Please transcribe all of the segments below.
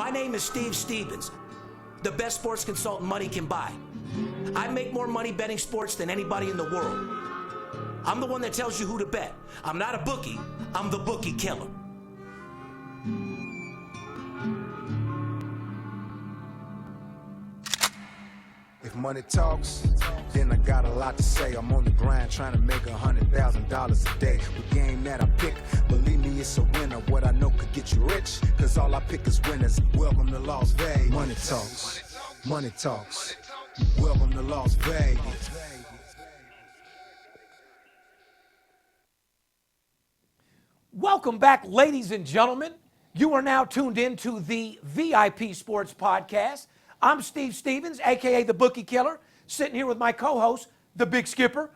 My name is Steve Stevens, the best sports consultant money can buy. I make more money betting sports than anybody in the world. I'm the one that tells you who to bet. I'm not a bookie, I'm the Bookie Killer. If money talks, then I got a lot to say. I'm on the grind trying to make $100,000 a day. The game that I pick, believe me, it's a winner. What I know could get you rich, cause all I pick is winners. Welcome to Las Vegas. Money talks, money talks. Welcome to Las Vegas. Welcome back, ladies and gentlemen. You are now tuned in to the VIP Sports Podcast. I'm Steve Stevens, a.k.a. the Bookie Killer, sitting here with my co-host, the Big Skipper.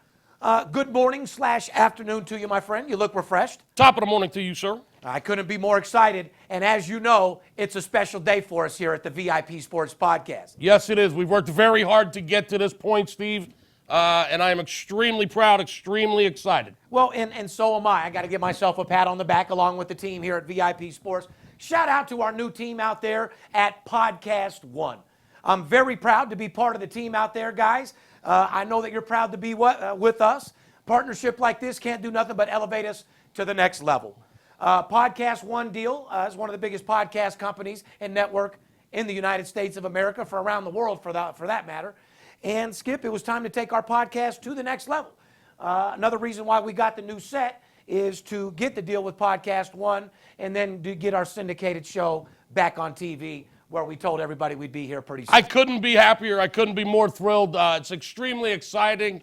Good morning/afternoon to you, my friend. You look refreshed. Top of the morning to you, sir. I couldn't be more excited. And as you know, it's a special day for us here at the VIP Sports Podcast. Yes, it is. We've worked very hard to get to this point, Steve, and I am extremely proud, extremely excited. Well, and so am I. I got to give myself a pat on the back along with the team here at VIP Sports. Shout out to our new team out there at Podcast One. I'm very proud to be part of the team out there, guys. I know that you're proud to be with us. Partnership like this can't do nothing but elevate us to the next level. Podcast One deal is one of the biggest podcast companies and network in the United States of America, for around the world for that matter. And Skip, it was time to take our podcast to the next level. Another reason why we got the new set is to get the deal with Podcast One and then to get our syndicated show back on TV, where we told everybody we'd be here pretty soon. I couldn't be happier. I couldn't be more thrilled. It's extremely exciting.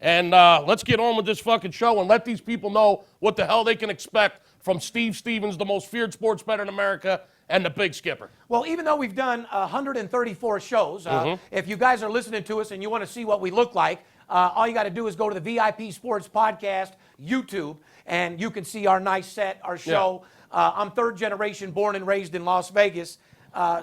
And let's get on with this fucking show and let these people know what the hell they can expect from Steve Stevens, the most feared sports bettor in America, and the Big Skipper. Well, even though we've done 134 shows, if you guys are listening to us and you want to see what we look like, all you got to do is go to the VIP Sports Podcast YouTube, and you can see our nice set, our show. Yeah. I'm third generation, born and raised in Las Vegas.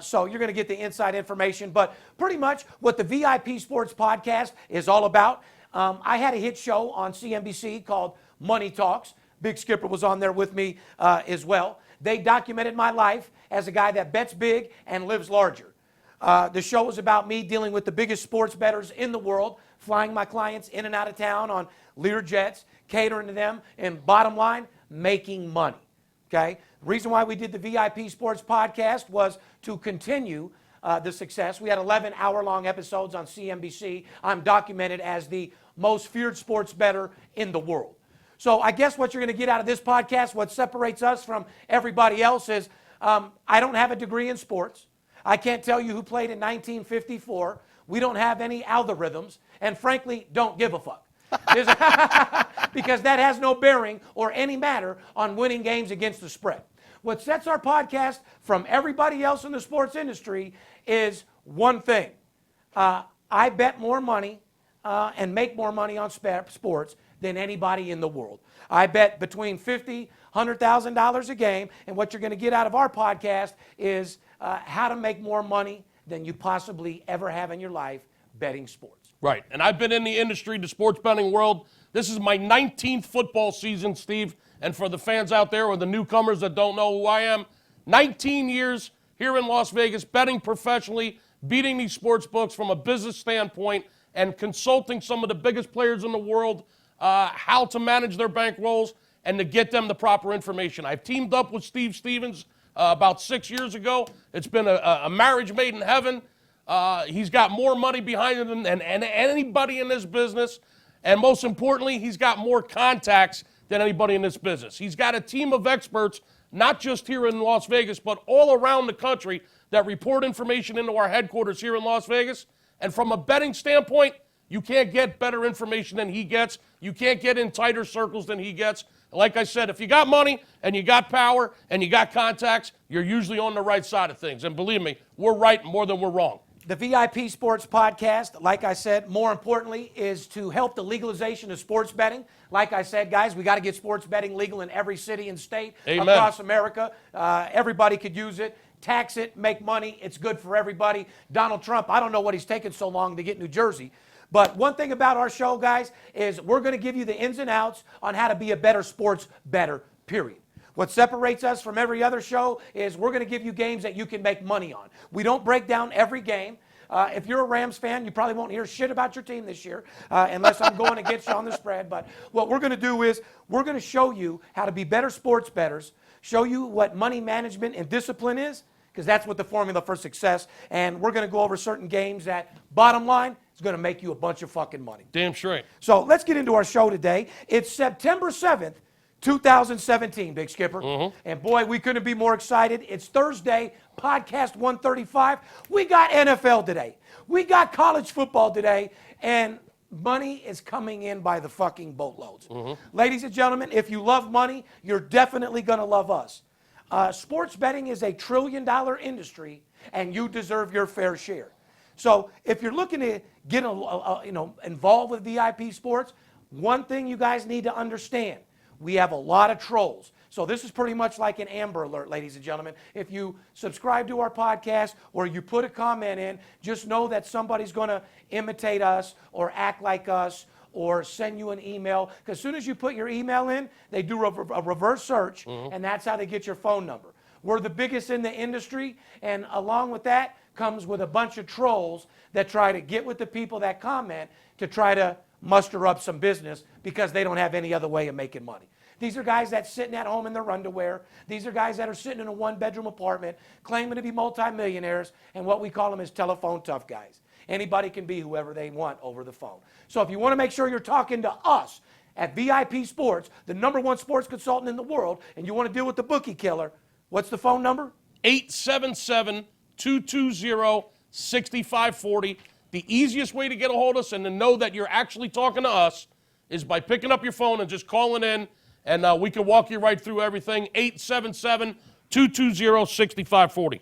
So you're going to get the inside information. But pretty much what the VIP Sports Podcast is all about. I had a hit show on CNBC called Money Talks. Big Skipper was on there with me as well. They documented my life as a guy that bets big and lives larger. The show was about me dealing with the biggest sports bettors in the world, flying my clients in and out of town on Lear jets, catering to them, and bottom line, making money. Okay? The reason why we did the VIP Sports Podcast was to continue the success. We had 11 hour-long episodes on CNBC. I'm documented as the most feared sports bettor in the world. So I guess what you're going to get out of this podcast, what separates us from everybody else is I don't have a degree in sports. I can't tell you who played in 1954. We don't have any algorithms, and frankly, don't give a fuck. Because that has no bearing or any matter on winning games against the spread. What sets our podcast from everybody else in the sports industry is one thing. I bet more money and make more money on sports than anybody in the world. I bet between $50,000, $100,000 a game, and what you're going to get out of our podcast is how to make more money than you possibly ever have in your life betting sports. Right, and I've been in the industry, the sports betting world. This is my 19th football season, Steve, and for the fans out there or the newcomers that don't know who I am, 19 years here in Las Vegas, betting professionally, beating these sports books from a business standpoint, and consulting some of the biggest players in the world how to manage their bankrolls and to get them the proper information. I've teamed up with Steve Stevens about 6 years ago. It's been a marriage made in heaven. He's got more money behind him than anybody in this business. And most importantly, he's got more contacts than anybody in this business. He's got a team of experts, not just here in Las Vegas, but all around the country that report information into our headquarters here in Las Vegas. And from a betting standpoint, you can't get better information than he gets. You can't get in tighter circles than he gets. Like I said, if you got money and you got power and you got contacts, you're usually on the right side of things. And believe me, we're right more than we're wrong. The VIP Sports Podcast, like I said, more importantly, is to help the legalization of sports betting. Like I said, guys, we got to get sports betting legal in every city and state across America. Everybody could use it. Tax it, make money. It's good for everybody. Donald Trump, I don't know what he's taking so long to get New Jersey. But one thing about our show, guys, is we're going to give you the ins and outs on how to be a better sports bettor, period. What separates us from every other show is we're going to give you games that you can make money on. We don't break down every game. If you're a Rams fan, you probably won't hear shit about your team this year unless I'm going against you on the spread. But what we're going to do is we're going to show you how to be better sports bettors, show you what money management and discipline is, because that's what the formula for success. And we're going to go over certain games that, bottom line, is going to make you a bunch of fucking money. Damn straight. So let's get into our show today. It's September 7th, 2017, Big Skipper. And boy, we couldn't be more excited. It's Thursday, podcast 135. We got NFL today. We got college football today. And money is coming in by the fucking boatloads. Ladies and gentlemen, if you love money, you're definitely going to love us. Sports betting is a $1 trillion industry, and you deserve your fair share. So if you're looking to get involved with VIP sports, one thing you guys need to understand, we have a lot of trolls. So this is pretty much like an Amber Alert, ladies and gentlemen. If you subscribe to our podcast or you put a comment in, just know that somebody's going to imitate us or act like us or send you an email. Because as soon as you put your email in, they do a reverse search, and that's how they get your phone number. We're the biggest in the industry, and along with that comes with a bunch of trolls that try to get with the people that comment to try to muster up some business because they don't have any other way of making money. These are guys that's sitting at home in their underwear. These are guys that are sitting in a one-bedroom apartment claiming to be multimillionaires, and what we call them is telephone tough guys. Anybody can be whoever they want over the phone. So if you want to make sure you're talking to us at VIP Sports, the #1 sports consultant in the world, and you want to deal with the Bookie Killer, what's the phone number? 877-220-6540. The easiest way to get a hold of us and to know that you're actually talking to us is by picking up your phone and just calling in, and we can walk you right through everything. 877-220-6540.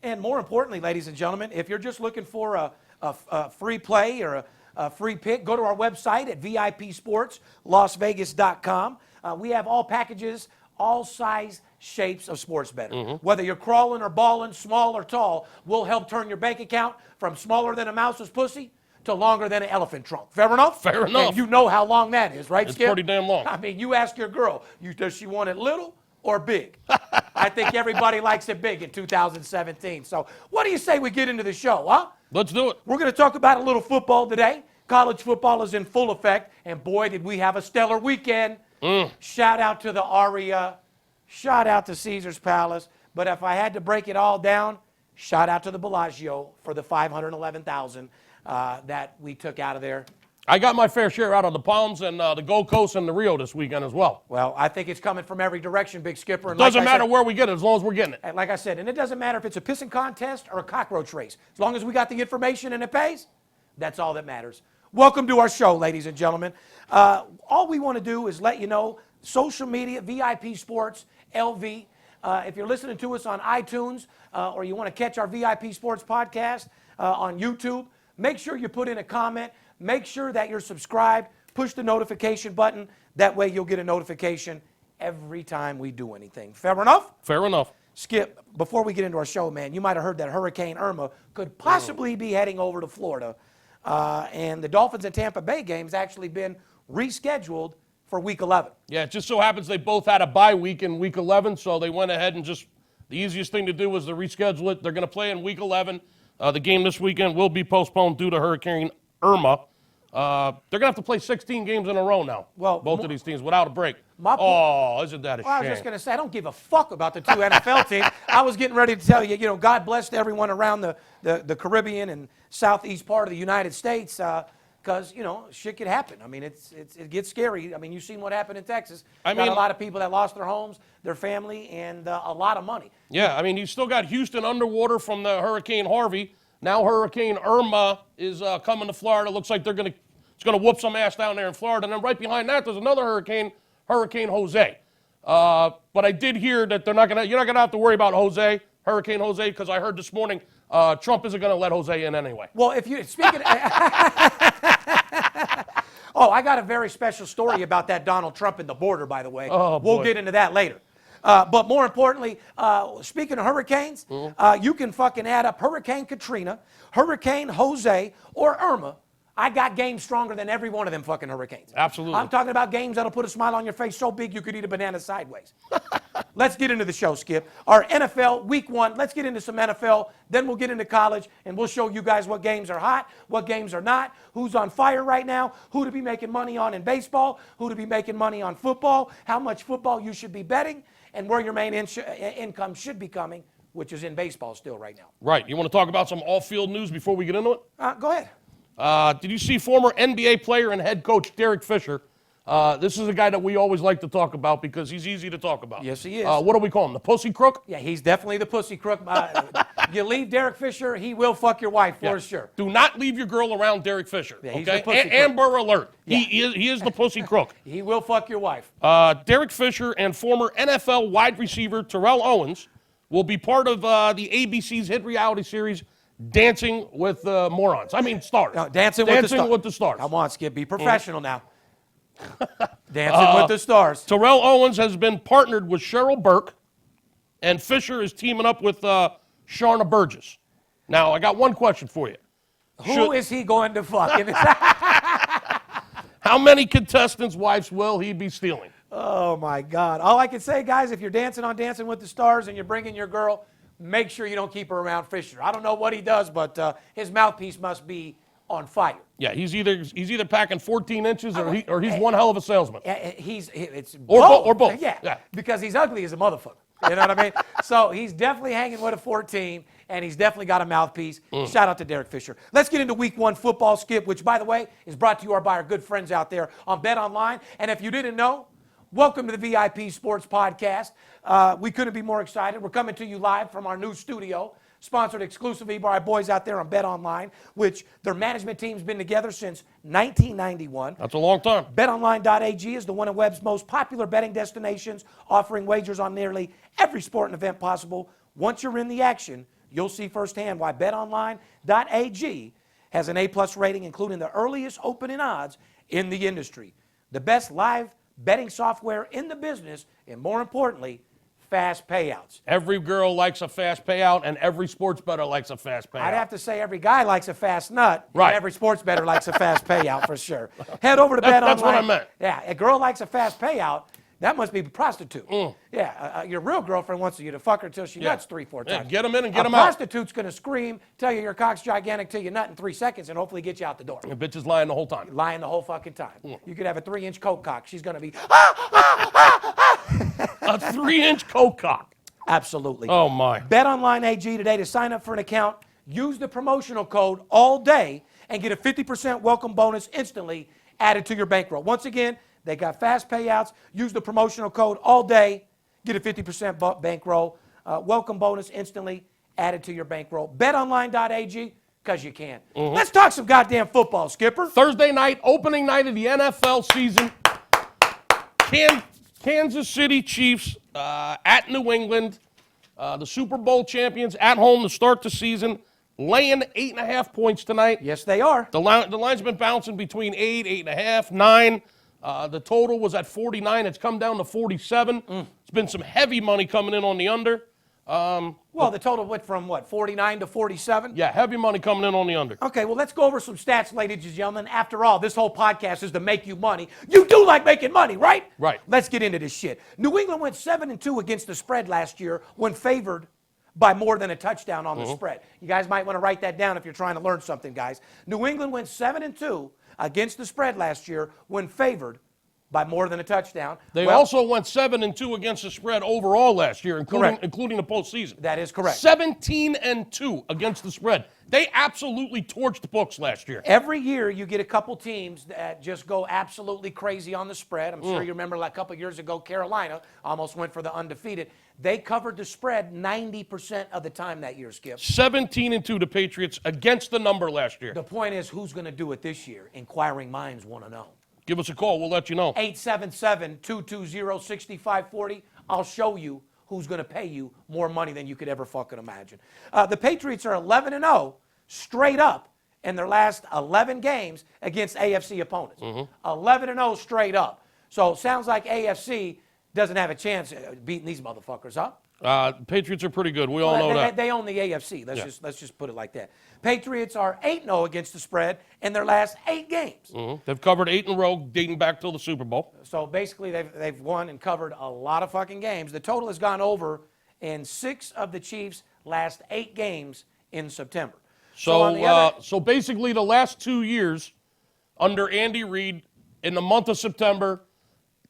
And more importantly, ladies and gentlemen, if you're just looking for a free play or a free pick, go to our website at VIPSportsLasVegas.com. We have all packages, all size shapes of sports betting. Whether you're crawling or balling, small or tall, we'll help turn your bank account from smaller than a mouse's pussy to longer than an elephant trunk. Fair enough? Fair enough. And you know how long that is, right, Skip? It's pretty damn long. I mean, you ask your girl, does she want it little or big? I think everybody likes it big in 2017. So what do you say we get into the show, huh? Let's do it. We're going to talk about a little football today. College football is in full effect, and boy, did we have a stellar weekend. Shout out to the Aria. Shout out to Caesar's Palace. But if I had to break it all down, shout out to the Bellagio for the $511,000 that we took out of there. I got my fair share out of the Palms and the Gold Coast and the Rio this weekend as well. Well, I think it's coming from every direction, Big Skipper. And Doesn't matter where we get it as long as we're getting it. And like I said, and it doesn't matter if it's a pissing contest or a cockroach race. As long as we got the information and it pays, that's all that matters. Welcome to our show, ladies and gentlemen. All we want to do is let you know, social media, VIP Sports, LV. If you're listening to us on iTunes or you want to catch our VIP Sports podcast on YouTube, make sure you put in a comment. Make sure that you're subscribed. Push the notification button. That way you'll get a notification every time we do anything. Fair enough? Fair enough. Skip, before we get into our show, man, you might have heard that Hurricane Irma could possibly be heading over to Florida. And the Dolphins and Tampa Bay game's actually been rescheduled for Week 11. Yeah, it just so happens they both had a bye week in Week 11, so they went ahead and just, the easiest thing to do was to reschedule it. They're going to play in Week 11. The game this weekend will be postponed due to Hurricane Irma. They're going to have to play 16 games in a row now, both of these teams, without a break. Isn't that a shame? I was just going to say, I don't give a fuck about the two NFL teams. I was getting ready to tell you, God bless everyone around the Caribbean and southeast part of the United States, because, shit could happen. I mean, it gets scary. I mean, you've seen what happened in Texas. Got a lot of people that lost their homes, their family, and a lot of money. Yeah, I mean, you still got Houston underwater from the Hurricane Harvey. Now Hurricane Irma is coming to Florida. Looks like it's gonna whoop some ass down there in Florida. And then right behind that, there's another hurricane, Hurricane Jose. But I did hear that you're not gonna have to worry about Hurricane Jose, because I heard this morning Trump isn't gonna let Jose in anyway. Well, speaking. I got a very special story about that Donald Trump and the border, by the way. We'll get into that later. But more importantly, speaking of hurricanes, you can fucking add up Hurricane Katrina, Hurricane Jose, or Irma. I got games stronger than every one of them fucking hurricanes. Absolutely. I'm talking about games that'll put a smile on your face so big you could eat a banana sideways. let's get into the show, Skip. Our NFL Week 1, let's get into some NFL. Then we'll get into college, and we'll show you guys what games are hot, what games are not, who's on fire right now, who to be making money on in baseball, who to be making money on football, how much football you should be betting, and where your main income should be coming, which is in baseball still right now. Right. You want to talk about some off-field news before we get into it? Go ahead. Did you see former NBA player and head coach Derek Fisher? This is a guy that we always like to talk about because he's easy to talk about. Yes, he is. What do we call him? The pussy crook? Yeah, he's definitely the pussy crook. You leave Derek Fisher, he will fuck your wife for sure. Do not leave your girl around Derek Fisher. Yeah, he's okay? the pussy crook. Amber alert. Yeah. He is the pussy crook. He will fuck your wife. Derek Fisher and former NFL wide receiver Terrell Owens will be part of the ABC's hit reality series Dancing with Morons. I mean, stars. No, Dancing with the Stars. Come on, Skip. Be professional now. Dancing with the Stars. Terrell Owens has been partnered with Cheryl Burke, and Fisher is teaming up with Sharna Burgess. Now, I got one question for you. Who is he going to fuck? How many contestants' wives will he be stealing? Oh, my God. All I can say, guys, if you're dancing on Dancing with the Stars and you're bringing your girl, make sure you don't keep her around Fisher. I don't know what he does, but his mouthpiece must be on fire. Yeah, he's either packing 14 inches or he's one hell of a salesman. It's or both. Yeah, because he's ugly as a motherfucker. You know what I mean? So he's definitely hanging with a 14, and he's definitely got a mouthpiece. Shout out to Derek Fisher. Let's get into Week 1 football, Skip, which, by the way, is brought to you by our good friends out there on Bet Online. And if you didn't know, welcome to the VIP Sports Podcast. We couldn't be more excited. We're coming to you live from our new studio, sponsored exclusively by our boys out there on Bet Online, which their management team's been together since 1991. That's a long time. BetOnline.ag is the one of web's most popular betting destinations, offering wagers on nearly every sport and event possible. Once you're in the action, you'll see firsthand why BetOnline.ag has an A+ rating, including the earliest opening odds in the industry. The best live betting software in the business, and more importantly, fast payouts. Every girl likes a fast payout, and every sports bettor likes a fast payout. I'd have to say every guy likes a fast nut, right. And every sports bettor likes a fast payout for sure. Head over to Bet Online. That's what I meant. Yeah, a girl likes a fast payout. That must be a prostitute. Yeah, your real girlfriend wants you to fuck her until she nuts 3-4 times. Yeah, get them in and get them out. A prostitute's going to scream, tell you your cock's gigantic till you nut in 3 seconds, and hopefully get you out the door. The bitch is lying the whole time. Lying the whole fucking time. You could have a 3-inch coke cock. She's going to be, A 3-inch coke cock. Absolutely. Oh, my. BetOnline AG today to sign up for an account. Use the promotional code all day and get a 50% welcome bonus instantly added to your bankroll. Once again, they got fast payouts. Use the promotional code all day. Get a 50% bankroll. Welcome bonus instantly added to your bankroll. BetOnline.ag, because you can. Let's talk some goddamn football, Skipper. Thursday night, opening night of the NFL season. Kansas City Chiefs at New England. The Super Bowl champions at home to start the season. Laying 8.5 points tonight. Yes, they are. The line's been bouncing between 8, 8.5, 9. The total was at 49. It's come down to 47. It's been some heavy money coming in on the under. Well, the total went from, what, 49 to 47? Yeah, heavy money coming in on the under. Okay, well, let's go over some stats, ladies and gentlemen. After all, this whole podcast is to make you money. You do like making money, right? Right. Let's get into this shit. New England went 7-2 against the spread last year when favored by more than a touchdown on the spread. You guys might want to write that down if you're trying to learn something, guys. New England went 7-2 against the spread last year when favored by more than a touchdown. They also went 7-2 against the spread overall last year, including the postseason. That is correct. 17-2 against the spread. They absolutely torched the books last year. Every year you get a couple teams that just go absolutely crazy on the spread. I'm sure you remember like a couple years ago, Carolina almost went for the undefeated. They covered the spread 90% of the time that year, Skip. 17-2 the Patriots against the number last year. The point is, who's going to do it this year? Inquiring minds want to know. Give us a call. We'll let you know. 877-220-6540. I'll show you who's going to pay you more money than you could ever fucking imagine. The Patriots are 11-0 straight up in their last 11 games against AFC opponents. 11-0 straight up. So it sounds like AFC doesn't have a chance beating these motherfuckers, huh? Patriots are pretty good. We all know that. They own the AFC. Let's just put it like that. Patriots are 8-0 against the spread in their last 8 games. Mm-hmm. They've covered 8 in a row, dating back till the Super Bowl. So basically, they've won and covered a lot of fucking games. The total has gone over in 6 of the Chiefs' last 8 games in September. So basically, the last 2 years under Andy Reid, in the month of September,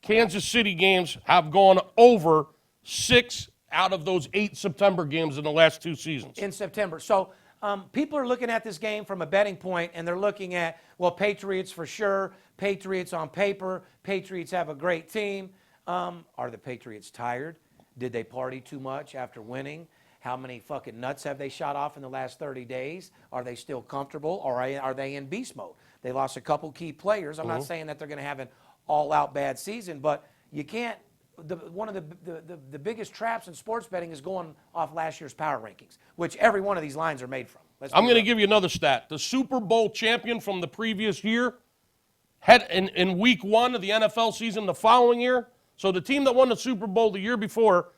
Kansas City games have gone over 6 out of those 8 September games in the last 2 seasons. In September. So people are looking at this game from a betting point, and they're looking at, well, Patriots for sure, Patriots on paper, Patriots have a great team. Are the Patriots tired? Did they party too much after winning? How many fucking nuts have they shot off in the last 30 days? Are they still comfortable, or are they in beast mode? They lost a couple key players. I'm not saying that they're going to have an all-out bad season, but you can't. One of the biggest traps in sports betting is going off last year's power rankings, which every one of these lines are made from. I'm going to give you another stat. The Super Bowl champion from the previous year had in week 1 of the NFL season the following year. So the team that won the Super Bowl the year before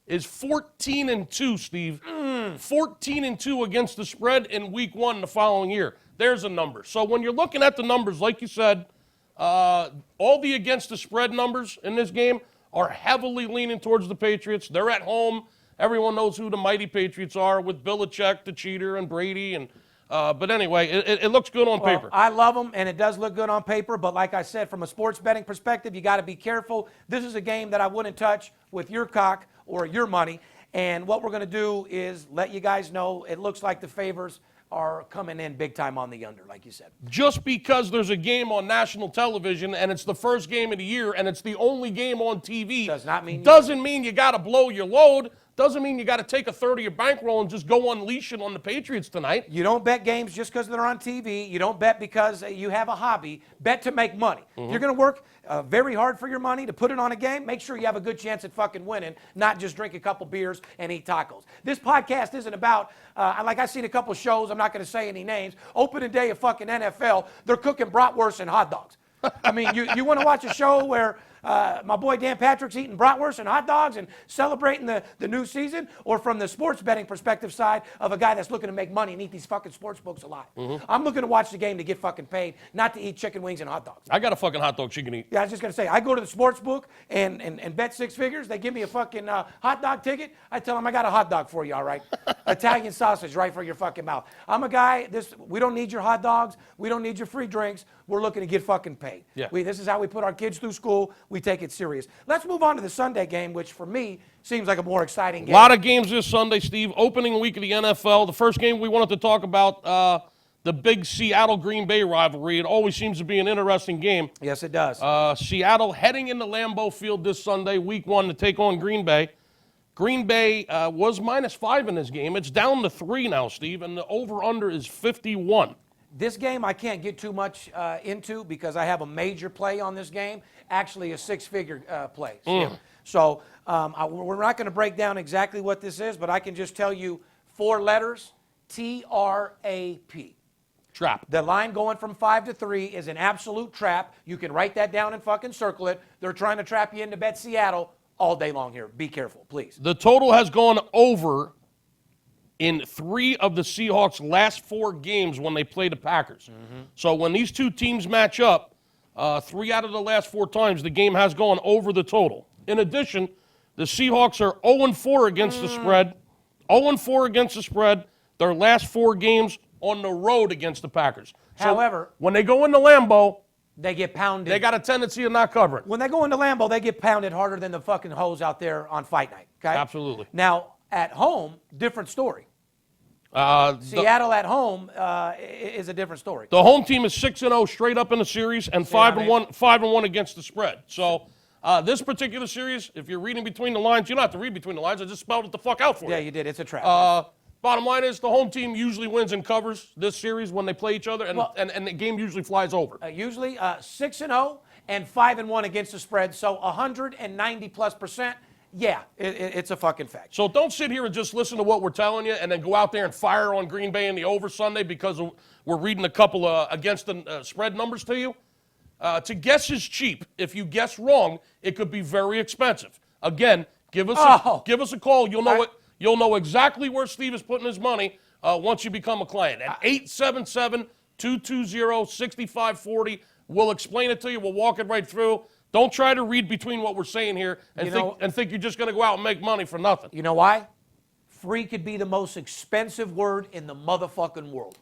is 14-2, Steve. 14-2 against the spread in week 1 the following year. There's a number. So when you're looking at the numbers, like you said, all the against the spread numbers in this game are heavily leaning towards the Patriots. They're at home. Everyone knows who the mighty Patriots are with Belichick, the cheater, and Brady. And but anyway, it looks good on paper. I love them, and it does look good on paper. But like I said, from a sports betting perspective, you got to be careful. This is a game that I wouldn't touch with your cock or your money. And what we're going to do is let you guys know it looks like the favors are coming in big time on the under, like you said. Just because there's a game on national television and it's the first game of the year and it's the only game on TV doesn't mean you got to blow your load. Doesn't mean you got to take a third of your bankroll and just go unleash it on the Patriots tonight. You don't bet games just because they're on TV. You don't bet because you have a hobby. Bet to make money. If you're going to work very hard for your money to put it on a game, make sure you have a good chance at fucking winning, not just drink a couple beers and eat tacos. This podcast isn't about, like I've seen a couple shows, I'm not going to say any names, opening day of fucking NFL, they're cooking bratwurst and hot dogs. I mean, you want to watch a show where my boy Dan Patrick's eating bratwurst and hot dogs and celebrating the new season, or from the sports betting perspective side of a guy that's looking to make money and eat these fucking sports books alive? I'm looking to watch the game to get fucking paid, not to eat chicken wings and hot dogs. I got a fucking hot dog she can eat. Yeah, I was just going to say, I go to the sports book and bet 6 figures. They give me a fucking hot dog ticket. I tell them I got a hot dog for you, all right? Italian sausage right for your fucking mouth. I'm a guy, we don't need your hot dogs. We don't need your free drinks. We're looking to get fucking paid. Yeah. This is how we put our kids through school. We take it serious. Let's move on to the Sunday game, which for me seems like a more exciting game. A lot of games this Sunday, Steve. Opening week of the NFL. The first game we wanted to talk about, the big Seattle-Green Bay rivalry. It always seems to be an interesting game. Yes, it does. Seattle heading into Lambeau Field this Sunday, week 1, to take on Green Bay. Green Bay was -5 in this game. It's down to 3 now, Steve, and the over-under is 51. This game I can't get too much into because I have a major play on this game, actually a 6-figure play. So we're not going to break down exactly what this is, but I can just tell you 4 letters, TRAP. Trap. The line going from 5 to 3 is an absolute trap. You can write that down and fucking circle it. They're trying to trap you into bet Seattle all day long here. Be careful, please. The total has gone over in 3 of the Seahawks' last 4 games when they play the Packers. So when these two teams match up, 3 out of the last 4 times, the game has gone over the total. In addition, the Seahawks are 0-4 against the spread. 0-4 against the spread. Their last 4 games on the road against the Packers. So However, when they go into Lambeau, they get pounded. they got a tendency of not covering. When they go into Lambeau, they get pounded harder than the fucking hoes out there on fight night. Okay? Absolutely. Now, at home, different story. Seattle at home is a different story. The home team is 6-0 straight up in the series and 5-1 against the spread. So this particular series, if you're reading between the lines, you don't have to read between the lines. I just spelled it the fuck out for you. Yeah, you did. It's a trap. Bottom line is the home team usually wins and covers this series when they play each other, and the game usually flies over. Usually 6-0 and 5-1 against the spread, so 190+%. Yeah, it's a fucking fact. So don't sit here and just listen to what we're telling you and then go out there and fire on Green Bay in the over Sunday because we're reading a couple against the spread numbers to you. To guess is cheap. If you guess wrong, it could be very expensive. Again, Give us Oh. give us a call. You'll know it. You'll know exactly where Steve is putting his money once you become a client. At 877-220-6540. We'll explain it to you. We'll walk it right through. Don't try to read between what we're saying here and think you're just going to go out and make money for nothing. You know why? Free could be the most expensive word in the motherfucking world.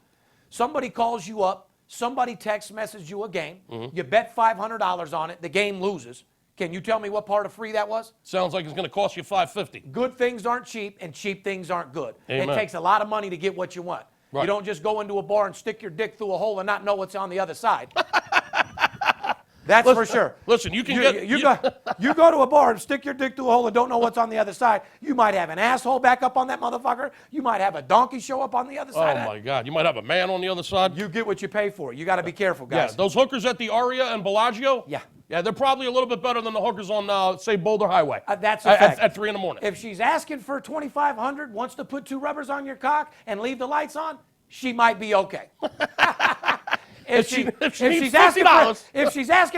Somebody calls you up, somebody text messages you a game, you bet $500 on it, the game loses. Can you tell me what part of free that was? Sounds like it's going to cost you $550. Good things aren't cheap, and cheap things aren't good. Amen. It takes a lot of money to get what you want. Right. You don't just go into a bar and stick your dick through a hole and not know what's on the other side. That's for sure. Listen, you can you go to a bar and stick your dick through a hole and don't know what's on the other side. You might have an asshole back up on that motherfucker. You might have a donkey show up on the other side. Oh, my God. You might have a man on the other side. You get what you pay for. You got to be careful, guys. Yeah, those hookers at the Aria and Bellagio? Yeah. Yeah, they're probably a little bit better than the hookers on, say, Boulder Highway. That's a fact. At 3 in the morning. If she's asking for $2,500, wants to put 2 rubbers on your cock and leave the lights on, she might be okay. If she's asking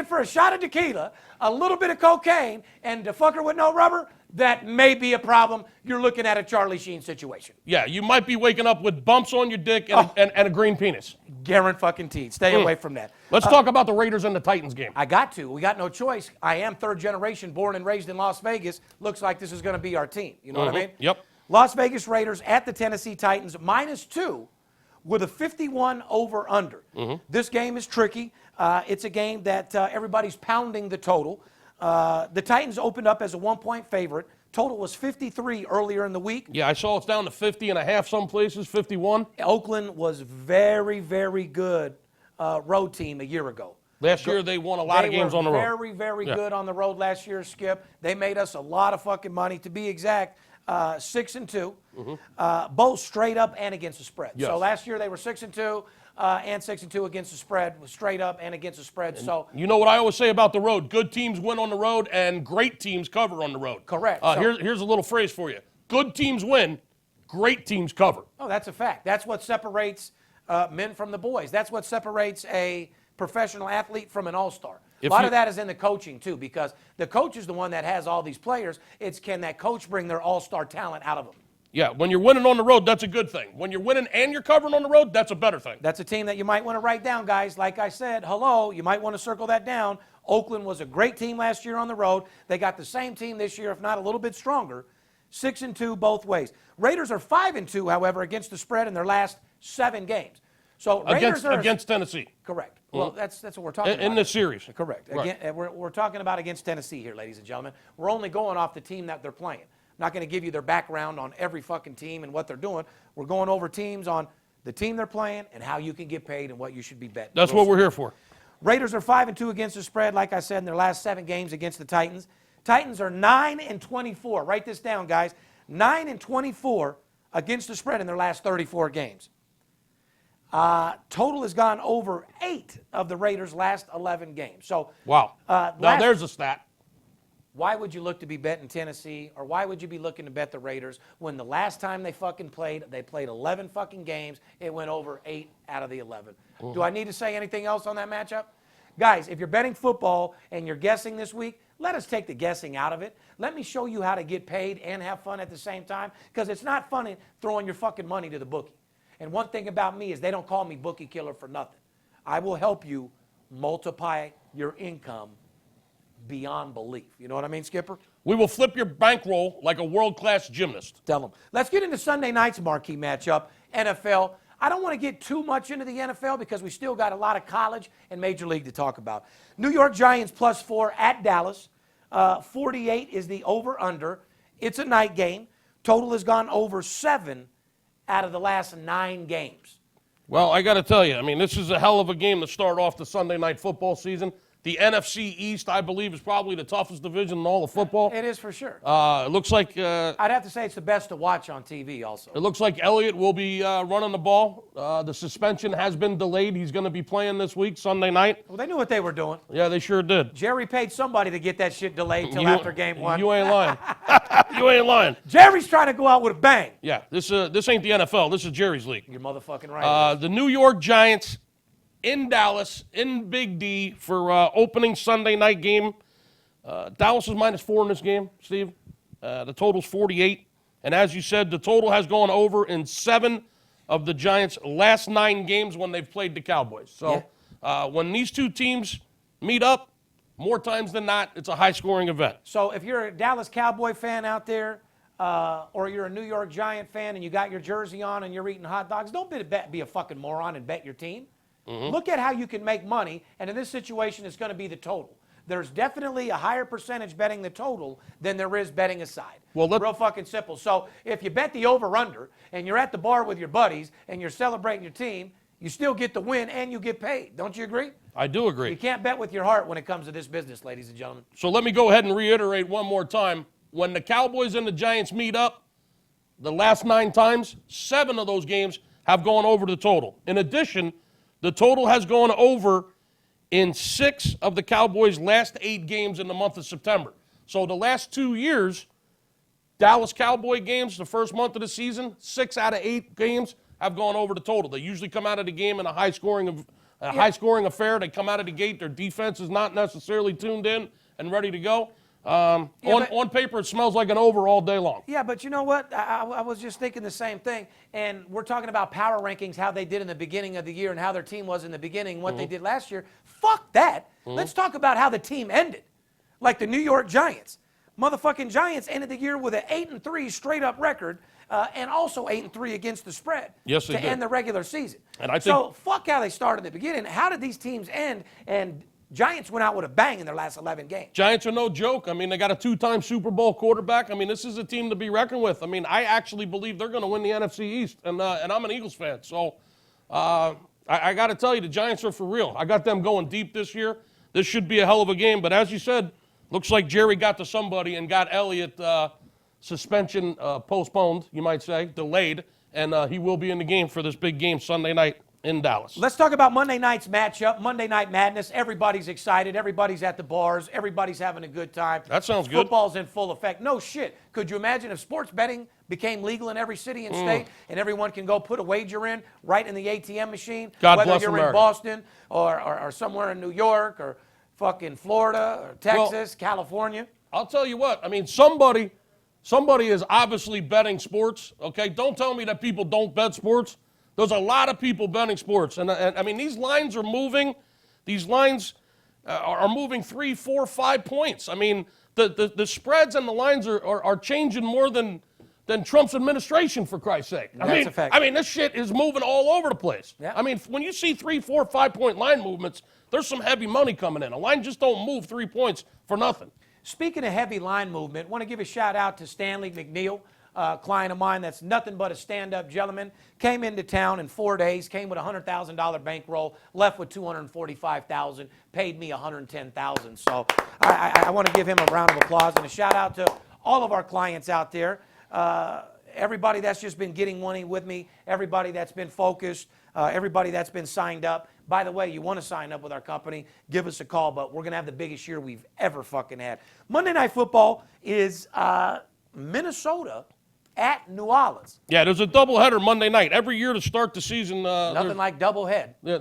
for a shot of tequila, a little bit of cocaine, and to fuck her with no rubber, that may be a problem. You're looking at a Charlie Sheen situation. Yeah, you might be waking up with bumps on your dick and a green penis. Guaranteed. Stay away from that. Let's talk about the Raiders and the Titans game. I got to. We got no choice. I am third generation, born and raised in Las Vegas. Looks like this is going to be our team. You know what I mean? Yep. Las Vegas Raiders at the Tennessee Titans, -2 with a 51 over-under. This game is tricky. It's a game that everybody's pounding the total. The Titans opened up as a 1-point favorite. Total was 53 earlier in the week. Yeah, I saw it's down to 50.5 some places, 51. Oakland was very, very good road team a year ago. Last year they won a lot of games on the road. They were very good on the road last year, Skip. They made us a lot of fucking money. To be exact, 6-2, both straight up and against the spread. Yes. So last year they were 6-2 and 6-2 against the spread, straight up and against the spread. So you know what I always say about the road: good teams win on the road, and great teams cover on the road. Correct. Here's a little phrase for you: good teams win, great teams cover. Oh, that's a fact. That's what separates men from the boys. That's what separates a professional athlete from an all-star. A lot of that is in the coaching, too, because the coach is the one that has all these players. It's can that coach bring their all-star talent out of them? Yeah, when you're winning on the road, that's a good thing. When you're winning and you're covering on the road, that's a better thing. That's a team that you might want to write down, guys. Like I said, you might want to circle that down. Oakland was a great team last year on the road. They got the same team this year, if not a little bit stronger. 6-2 both ways. Raiders are 5-2, however, against the spread in their last 7 games. So Raiders against Tennessee. Correct. Well, that's what we're talking about. In this series. Correct. Right. Again, we're talking about against Tennessee here, ladies and gentlemen. We're only going off the team that they're playing. I'm not going to give you their background on every fucking team and what they're doing. We're going over teams on the team they're playing and how you can get paid and what you should be betting. That's what we're here for. Raiders are 5-2 against the spread, like I said, in their last 7 games against the Titans. Titans are 9-24. Write this down, guys. 9-24 against the spread in their last 34 games. Total has gone over 8 of the Raiders' last 11 games. So wow. Now there's a stat. Why would you look to be betting Tennessee, or why would you be looking to bet the Raiders when the last time they fucking played, they played 11 fucking games, it went over 8 out of the 11. Do I need to say anything else on that matchup? Guys, if you're betting football and you're guessing this week, let us take the guessing out of it. Let me show you how to get paid and have fun at the same time, because it's not funny throwing your fucking money to the bookie. And one thing about me is they don't call me Bookie Killer for nothing. I will help you multiply your income beyond belief. You know what I mean, Skipper? We will flip your bankroll like a world-class gymnast. Tell them. Let's get into Sunday night's marquee matchup, NFL. I don't want to get too much into the NFL because we still got a lot of college and Major League to talk about. New York Giants +4 at Dallas. 48 is the over-under. It's a night game. Total has gone over 7 out of the last 9 games. Well, I got to tell you, I mean, this is a hell of a game to start off the Sunday night football season. The NFC East, I believe, is probably the toughest division in all of football. It is for sure. It looks like I'd have to say it's the best to watch on TV also. It looks like Elliott will be running the ball. The suspension has been delayed. He's going to be playing this week, Sunday night. Well, they knew what they were doing. Yeah, they sure did. Jerry paid somebody to get that shit delayed till after game 1. You ain't lying. You ain't lying. Jerry's trying to go out with a bang. Yeah, this ain't the NFL. This is Jerry's league. You're motherfucking right. The New York Giants in Dallas, in Big D for opening Sunday night game. Dallas is -4 in this game, Steve. The total's 48. And as you said, the total has gone over in 7 of the Giants' last 9 games when they've played the Cowboys. So when these two teams meet up, more times than not, it's a high-scoring event. So if you're a Dallas Cowboy fan out there, or you're a New York Giant fan and you got your jersey on and you're eating hot dogs, don't be a fucking moron and bet your team. Look at how you can make money, and in this situation, it's going to be the total. There's definitely a higher percentage betting the total than there is betting a side. Well, real fucking simple. So if you bet the over-under and you're at the bar with your buddies and you're celebrating your team, you still get the win and you get paid. Don't you agree? I do agree. You can't bet with your heart when it comes to this business, ladies and gentlemen. So let me go ahead and reiterate one more time. When the Cowboys and the Giants meet up, the last 9 times, 7 of those games have gone over the total. In addition, the total has gone over in 6 of the Cowboys' last 8 games in the month of September. So the last 2 years, Dallas Cowboy games, the first month of the season, 6 out of 8 games have gone over the total. They usually come out of the game in a high-scoring affair. They come out of the gate. Their defense is not necessarily tuned in and ready to go. On paper, it smells like an over all day long. Yeah, but you know what? I was just thinking the same thing. And we're talking about power rankings, how they did in the beginning of the year and how their team was in the beginning, what they did last year. Fuck that. Let's talk about how the team ended. Like the New York Giants. Motherfucking Giants ended the year with an 8-3 straight-up record and also 8-3 against the spread to end the regular season. And I think, so fuck how they started in the beginning. How did these teams end? And Giants went out with a bang in their last 11 games. Giants are no joke. I mean, they got a 2-time Super Bowl quarterback. I mean, this is a team to be reckoned with. I mean, I actually believe they're going to win the NFC East, and I'm an Eagles fan. So I got to tell you, the Giants are for real. I got them going deep this year. This should be a hell of a game. But as you said, looks like Jerry got to somebody and got Elliott suspension postponed, you might say, delayed, and he will be in the game for this big game Sunday night in Dallas. Let's talk about Monday night's matchup, Monday Night Madness. Everybody's excited. Everybody's at the bars. Everybody's having a good time. That sounds good. Football's in full effect. No shit. Could you imagine if sports betting became legal in every city and state and everyone can go put a wager in right in the ATM machine? God whether bless you're America. in Boston or somewhere in New York or fucking Florida or Texas, California. I'll tell you what. I mean, somebody is obviously betting sports, okay? Don't tell me that people don't bet sports. There's a lot of people betting sports. And I mean, these lines are moving. These lines are moving 3, 4, 5 points. I mean, the spreads and the lines are changing more than Trump's administration, for Christ's sake. That's a fact. I mean, this shit is moving all over the place. Yeah. I mean, when you see 3, 4, 5 point line movements, there's some heavy money coming in. A line just don't move 3 points for nothing. Speaking of heavy line movement, want to give a shout out to Stanley McNeil, a client of mine that's nothing but a stand-up gentleman. Came into town in 4 days, came with a $100,000 bankroll, left with $245,000, paid me $110,000. So I want to give him a round of applause and a shout out to all of our clients out there. Everybody that's just been getting money with me, everybody that's been focused, everybody that's been signed up. By the way, you want to sign up with our company, give us a call, but we're going to have the biggest year we've ever fucking had. Monday Night Football is Minnesota at New Orleans. Yeah, there's a doubleheader Monday night. Every year to start the season. Nothing like double head. Yeah.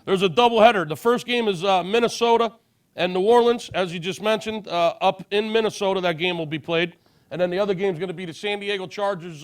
There's a doubleheader. The first game is Minnesota and New Orleans, as you just mentioned. Up in Minnesota, that game will be played. And then the other game is going to be the San Diego Chargers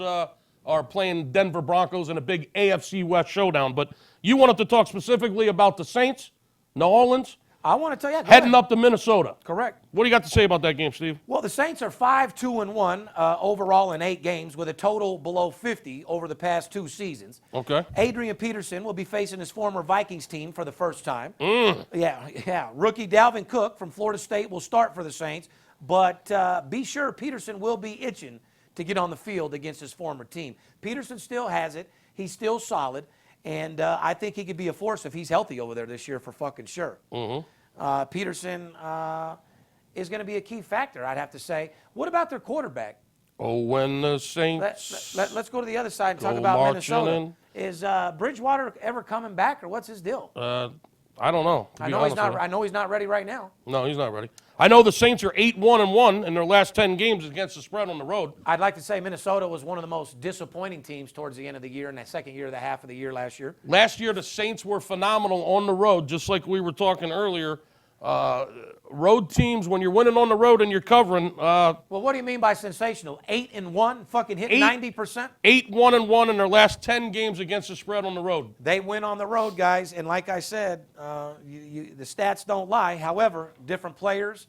are playing Denver Broncos in a big AFC West showdown. But you wanted to talk specifically about the Saints, New Orleans, I want to tell you. heading up to Minnesota. Correct. What do you got to say about that game, Steve? Well, the Saints are 5-2-1 overall in 8 games with a total below 50 over the past 2 seasons. Okay. Adrian Peterson will be facing his former Vikings team for the first time. Yeah. Rookie Dalvin Cook from Florida State will start for the Saints, but be sure Peterson will be itching to get on the field against his former team. Peterson still has it. He's still solid. And I think he could be a force if he's healthy over there this year for fucking sure. Peterson is going to be a key factor, I'd have to say. What about their quarterback? Oh, when the Saints... Let's go to the other side and talk go about marching Minnesota. in. Is Bridgewater ever coming back, or what's his deal? I don't know. I know he's not ready right now. No, he's not ready. I know the Saints are 8-1-1 in their last 10 games against the spread on the road. I'd like to say Minnesota was one of the most disappointing teams towards the end of the year in that second year of the half of the year last year. Last year, the Saints were phenomenal on the road, just like we were talking earlier Road teams, when you're winning on the road and you're covering. Well, what do you mean by sensational? 8-1, fucking hit 90%? 8-1-1 in their last 10 games against the spread on the road. They win on the road, guys, and like I said, the stats don't lie. However, different players,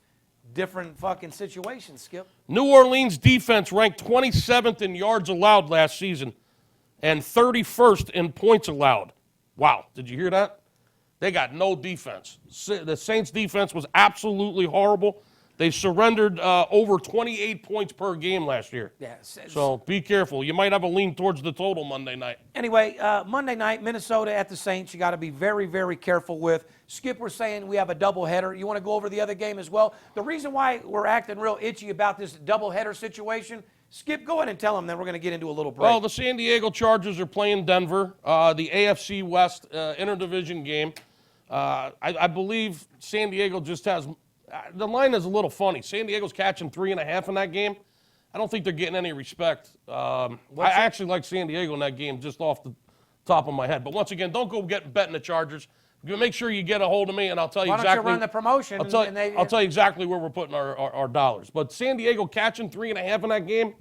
different fucking situations, Skip. New Orleans defense ranked 27th in yards allowed last season and 31st in points allowed. Wow, did you hear that? They got no defense. The Saints' defense was absolutely horrible. They surrendered over 28 points per game last year. Yeah, so be careful. You might have a lean towards the total Monday night. Anyway, Monday night, Minnesota at the Saints. You got to be very, very careful with. Skip, we're saying we have a doubleheader. You want to go over the other game as well? The reason why we're acting real itchy about this doubleheader situation, Skip, go ahead and tell them, then we're going to get into a little break. Well, the San Diego Chargers are playing Denver, the AFC West interdivision game. I believe San Diego just has the line is a little funny. San Diego's catching 3.5 in that game. I don't think they're getting any respect. I actually like San Diego in that game just off the top of my head. But once again, don't go betting the Chargers. Make sure you get a hold of me, and I'll tell you exactly. Why don't you run the promotion? I'll tell you exactly where we're putting our dollars. But San Diego catching 3.5 in that game.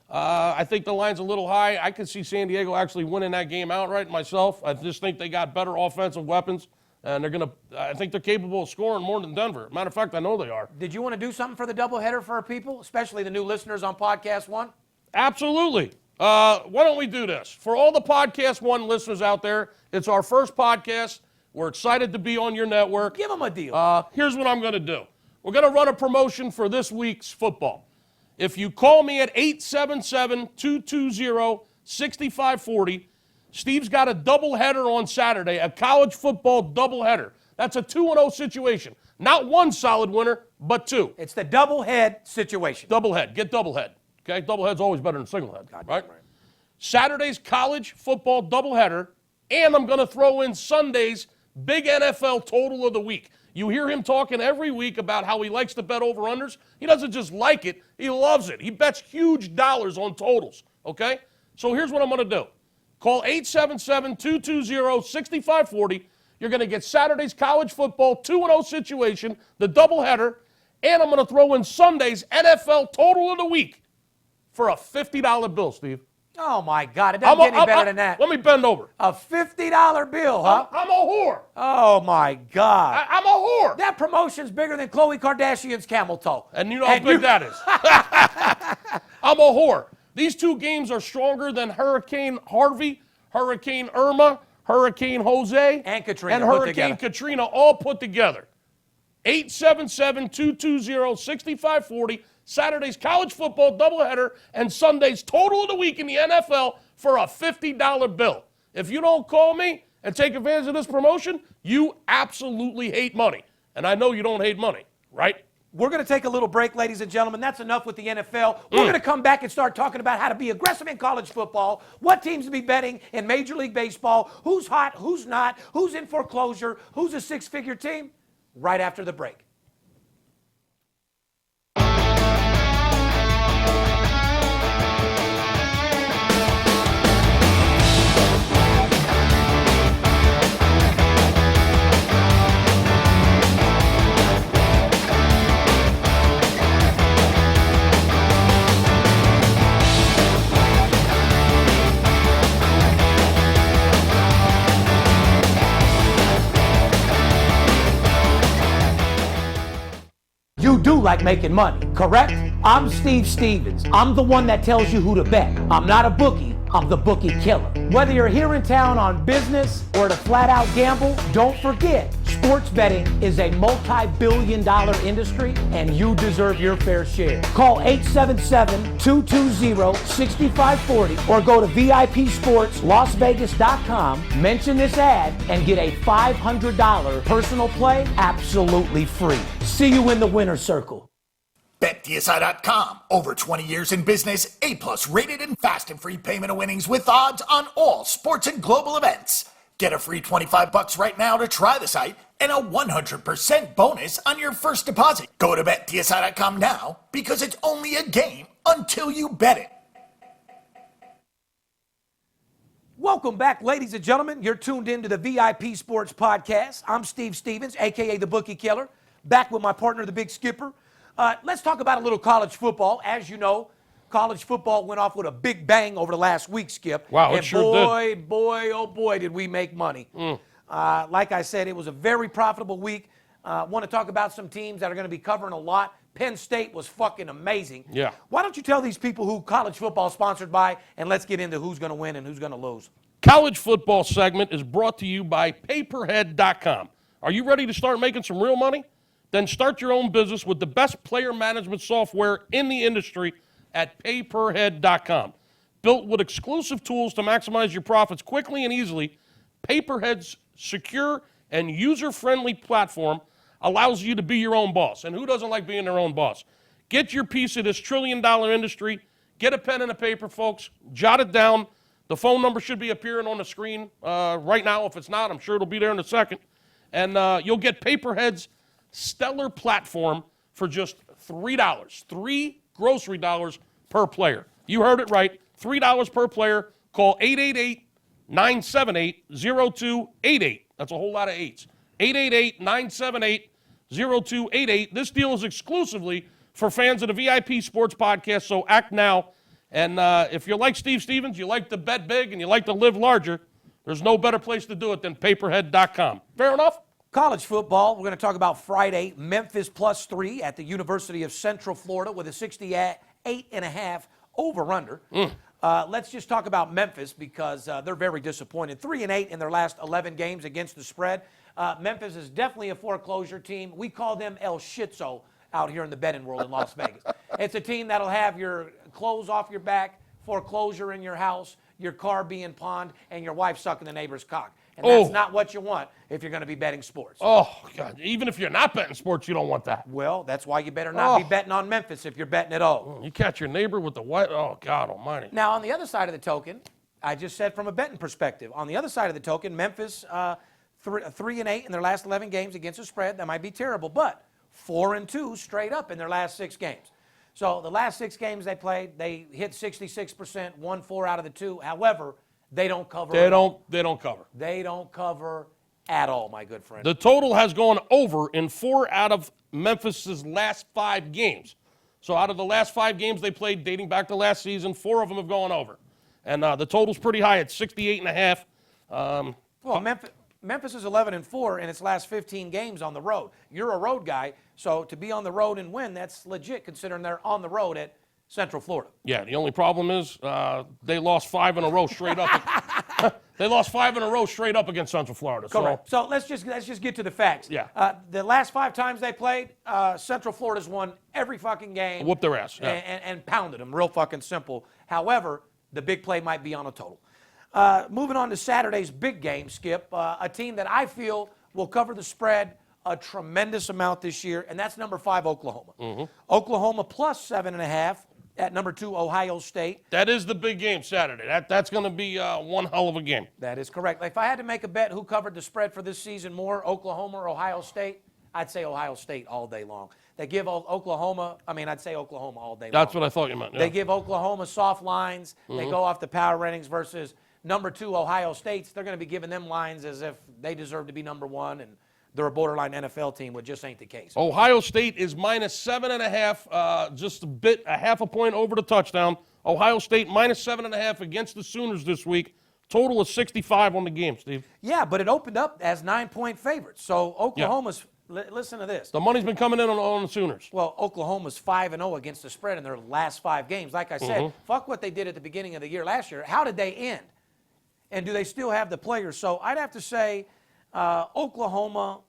I think the line's a little high. I could see San Diego actually winning that game outright myself. I just think they got better offensive weapons. And I think they're capable of scoring more than Denver. Matter of fact, I know they are. Did you want to do something for the doubleheader for our people, especially the new listeners on Podcast One? Absolutely. Why don't we do this? For all the Podcast One listeners out there, it's our first podcast. We're excited to be on your network. Give them a deal. Here's what I'm going to do. We're going to run a promotion for this week's football. If you call me at 877-220-6540, Steve's got a doubleheader on Saturday, a college football doubleheader. That's a 2-0 situation. Not one solid winner, but two. It's the double head situation. Double head. Get double head. Okay? Double head's always better than single head. Right? Saturday's college football doubleheader, and I'm going to throw in Sunday's big NFL total of the week. You hear him talking every week about how he likes to bet over-unders. He doesn't just like it. He loves it. He bets huge dollars on totals. Okay? So here's what I'm going to do. Call 877-220-6540. You're going to get Saturday's college football 2-0 situation, the doubleheader, and I'm going to throw in Sunday's NFL total of the week for a $50 bill, Steve. Oh, my God. It doesn't get any better than that. Let me bend over. A $50 bill, huh? I'm a whore. Oh, my God. I'm a whore. That promotion's bigger than Khloe Kardashian's camel toe. And you know how big that is. I'm a whore. These two games are stronger than Hurricane Harvey, Hurricane Irma, Hurricane Jose, and Katrina, and Hurricane Katrina all put together. 877-220-6540, Saturday's college football doubleheader, and Sunday's total of the week in the NFL for a $50 bill. If you don't call me and take advantage of this promotion, you absolutely hate money. And I know you don't hate money, right? We're going to take a little break, ladies and gentlemen. That's enough with the NFL. We're going to come back and start talking about how to be aggressive in college football, what teams to be betting in Major League Baseball, who's hot, who's not, who's in foreclosure, who's a six-figure team, right after the break. You do like making money, correct? I'm Steve Stevens. I'm the one that tells you who to bet. I'm not a bookie. I'm the Bookie Killer. Whether you're here in town on business or to flat out gamble, don't forget, sports betting is a multi-billion-dollar industry and you deserve your fair share. Call 877-220-6540 or go to VIPSportsLasVegas.com, mention this ad, and get a $500 personal play absolutely free. See you in the winner's circle. BetDSI.com. Over 20 years in business, A+ rated and fast and free payment of winnings with odds on all sports and global events. Get a free $25 right now to try the site and a 100% bonus on your first deposit. Go to BetDSI.com now because it's only a game until you bet it. Welcome back, ladies and gentlemen. You're tuned into the VIP Sports Podcast. I'm Steve Stevens, a.k.a. the Bookie Killer. back with my partner, the Big Skipper. Let's talk about a little college football. As you know, college football went off with a big bang over the last week, Skip. Wow, it and sure did. boy, oh boy, did we make money. Like I said, it was a very profitable week. Want to talk about some teams that are going to be covering a lot. Penn State was fucking amazing. Yeah. Why don't you tell these people who college football is sponsored by, and let's get into who's going to win and who's going to lose. College football segment is brought to you by Paperhead.com. Are you ready to start making some real money? Then start your own business with the best player management software in the industry at Paperhead.com. Built with exclusive tools to maximize your profits quickly and easily, Paperhead's secure and user-friendly platform allows you to be your own boss. And who doesn't like being their own boss? Get your piece of this trillion-dollar industry. Get a pen and a paper, folks. Jot it down. The phone number should be appearing on the screen right now. If it's not, I'm sure it'll be there in a second. And you'll get Paperhead's stellar platform for just $3. 3 grocery dollars per player. You heard it right. $3 per player. Call 888-978-0288. That's a whole lot of eights. 888-978-0288. This deal is exclusively for fans of the VIP Sports Podcast, so act now. And if you're like Steve Stevens, you like to bet big and you like to live larger, there's no better place to do it than Paperhead.com. Fair enough? College football, we're going to talk about Friday, Memphis +3 at the University of Central Florida with a 68.5 over-under. Let's just talk about Memphis because they're very disappointed. 3-8 in their last 11 games against the spread. Memphis is definitely a foreclosure team. We call them El Shitzo out here in the betting world in Las Vegas. It's a team that'll have your clothes off your back, foreclosure in your house, your car being pawned, and your wife sucking the neighbor's cock. And that's not what you want if you're going to be betting sports. Oh, God. Even if you're not betting sports, you don't want that. Well, that's why you better not be betting on Memphis if you're betting at all. You catch your neighbor with the white. Oh, God almighty. Now, on the other side of the token, I just said from a betting perspective, on the other side of the token, Memphis 3-8 in their last 11 games against the spread. That might be terrible, but 4-2 straight up in their last 6 games. So the last 6 games they played, they hit 66%, won 4 out of the 2. However, they don't cover. They don't cover. They don't cover at all, my good friend. The total has gone over in 4 out of Memphis's last 5 games. So out of the last 5 games they played dating back to last season, 4 of them have gone over. And the total's pretty high at 68.5. Well, Memphis is 11-4 in its last 15 games on the road. You're a road guy, so to be on the road and win, that's legit considering they're on the road at Central Florida. Yeah, the only problem is they lost 5 in a row straight up. They lost 5 in a row straight up against Central Florida. Correct. So let's just get to the facts. Yeah. The last 5 times they played, Central Florida's won every fucking game. Whooped their ass. Yeah. And pounded them. Real fucking simple. However, the big play might be on a total. Moving on to Saturday's big game, Skip. A team that I feel will cover the spread a tremendous amount this year, and that's number 5 Oklahoma. Oklahoma +7.5 at number 2 Ohio State. That is the big game Saturday. That's going to be one hell of a game. That is correct. If I had to make a bet who covered the spread for this season more, Oklahoma or Ohio State, I'd say Ohio State all day long. They give Oklahoma, I'd say Oklahoma all day long. That's what I thought you meant. Yeah. They give Oklahoma soft lines. They go off the power ratings versus number 2 Ohio State's. They're going to be giving them lines as if they deserve to be number 1 and they're a borderline NFL team, which just ain't the case. Ohio State is -7.5, just a half a point over the touchdown. Ohio State -7.5 against the Sooners this week. Total of 65 on the game, Steve. Yeah, but it opened up as 9-point favorites. So Oklahoma's, listen to this. The money's been coming in on the Sooners. Well, Oklahoma's 5-0 against the spread in their last 5 games. Like I said, fuck what they did at the beginning of the year last year. How did they end? And do they still have the players? So I'd have to say Oklahoma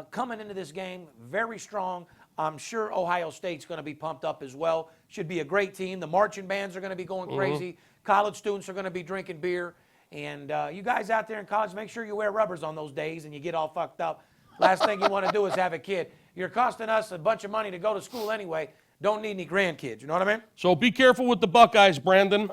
coming into this game very strong. I'm sure Ohio State's going to be pumped up as well. Should be a great team. The marching bands are going to be going crazy. College students are going to be drinking beer. And you guys out there in college, make sure you wear rubbers on those days and you get all fucked up. Last thing you want to do is have a kid. You're costing us a bunch of money to go to school anyway. Don't need any grandkids. You know what I mean? So be careful with the Buckeyes, Brandon.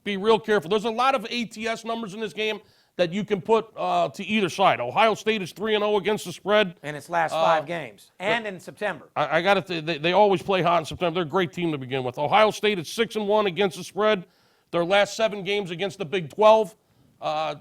Be real careful. There's a lot of ATS numbers in this game that you can put to either side. Ohio State is 3-0 against the spread. In its last 5 games. And in September. I got it. They always play hot in September. They're a great team to begin with. Ohio State is 6-1 against the spread. Their last 7 games against the Big 12.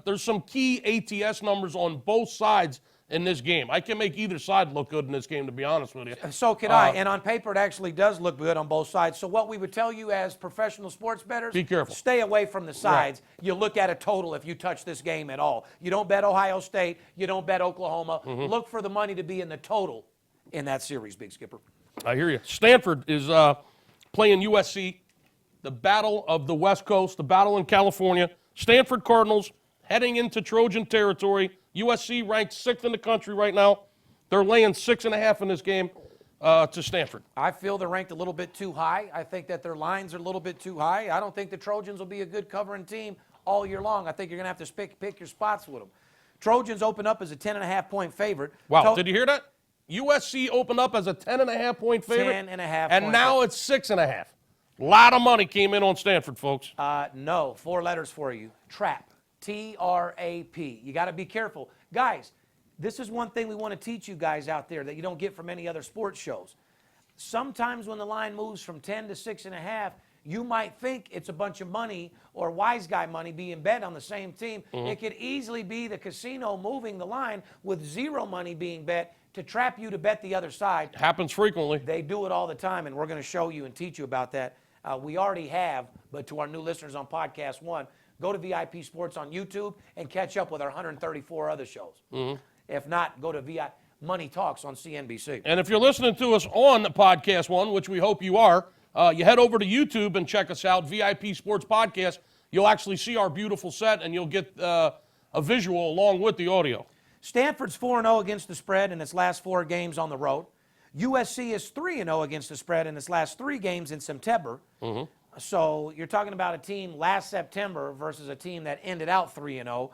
There's some key ATS numbers on both sides in this game. I can make either side look good in this game, to be honest with you. So can I. And on paper, it actually does look good on both sides. So what we would tell you as professional sports bettors, be careful. Stay away from the sides. Right. You look at a total if you touch this game at all. You don't bet Ohio State. You don't bet Oklahoma. Look for the money to be in the total in that series, Big Skipper. I hear you. Stanford is playing USC, the battle of the West Coast, the battle in California. Stanford Cardinals heading into Trojan territory. USC ranked 6th in the country right now. They're laying 6.5 in this game to Stanford. I feel they're ranked a little bit too high. I think that their lines are a little bit too high. I don't think the Trojans will be a good covering team all year long. I think you're going to have to pick your spots with them. Trojans open up as a 10.5-point favorite. Wow, did you hear that? USC opened up as a 10.5-point favorite. 10.5. And now it's 6.5. A lot of money came in on Stanford, folks. No, 4 letters for you. Trap. T-R-A-P. You got to be careful. Guys, this is one thing we want to teach you guys out there that you don't get from any other sports shows. Sometimes when the line moves from 10 to 6.5, you might think it's a bunch of money or wise guy money being bet on the same team. It could easily be the casino moving the line with 0 money being bet to trap you to bet the other side. Happens frequently. They do it all the time, and we're going to show you and teach you about that. We already have, but to our new listeners on Podcast One, go to VIP Sports on YouTube and catch up with our 134 other shows. If not, go to VIP Money Talks on CNBC. And if you're listening to us on Podcast One, which we hope you are, you head over to YouTube and check us out, VIP Sports Podcast. You'll actually see our beautiful set, and you'll get a visual along with the audio. Stanford's 4-0 against the spread in its last 4 games on the road. USC is 3-0 against the spread in its last 3 games in September. So you're talking about a team last September versus a team that ended out 3-0.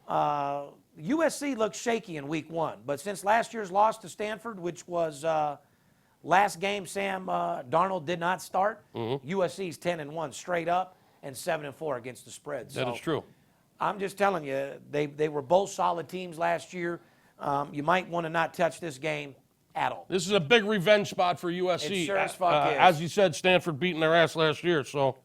USC looked shaky in week 1, but since last year's loss to Stanford, which was last game Sam Darnold did not start, USC's 10-1 straight up and 7-4 against the spread. That is true. I'm just telling you, they were both solid teams last year. You might want to not touch this game at all. This is a big revenge spot for USC. It sure as fuck is. As you said, Stanford beating their ass last year. So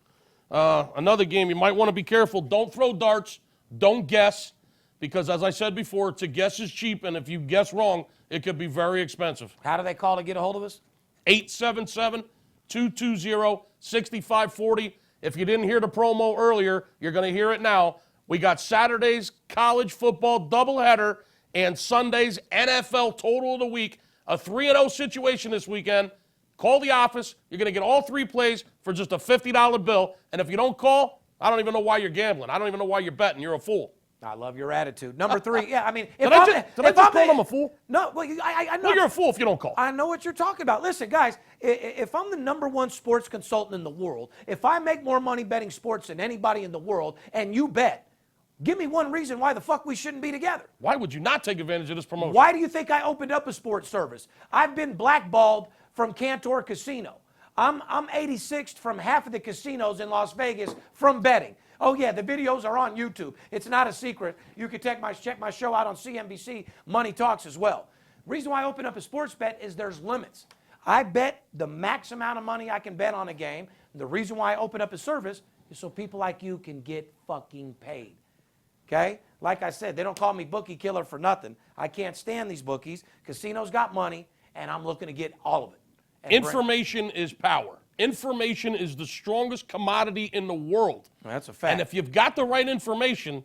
another game you might want to be careful. Don't throw darts. Don't guess. Because as I said before, to guess is cheap, and if you guess wrong, it could be very expensive. How do they call to get a hold of us? 877-220-6540. If you didn't hear the promo earlier, you're going to hear it now. We got Saturday's college football doubleheader and Sunday's NFL total of the week. A 3-0 situation this weekend. Call the office. You're going to get all 3 plays for just a $50 bill. And if you don't call, I don't even know why you're gambling. I don't even know why you're betting. You're a fool. I love your attitude. Number 3, yeah, I mean, Did I just call him a fool? No, well, I know. Well, you're a fool if you don't call. I know what you're talking about. Listen, guys, if I'm the #1 sports consultant in the world, if I make more money betting sports than anybody in the world, and you bet, give me one reason why the fuck we shouldn't be together. Why would you not take advantage of this promotion? Why do you think I opened up a sports service? I've been blackballed from Cantor Casino. I'm 86th from half of the casinos in Las Vegas from betting. Oh, yeah, the videos are on YouTube. It's not a secret. You can check my show out on CNBC, Money Talks as well. Reason why I open up a sports bet is there's limits. I bet the max amount of money I can bet on a game. The reason why I open up a service is so people like you can get fucking paid. Okay? Like I said, they don't call me Bookie Killer for nothing. I can't stand these bookies. Casinos got money, and I'm looking to get all of it. Information is power. Information is the strongest commodity in the world. Well, that's a fact. And if you've got the right information,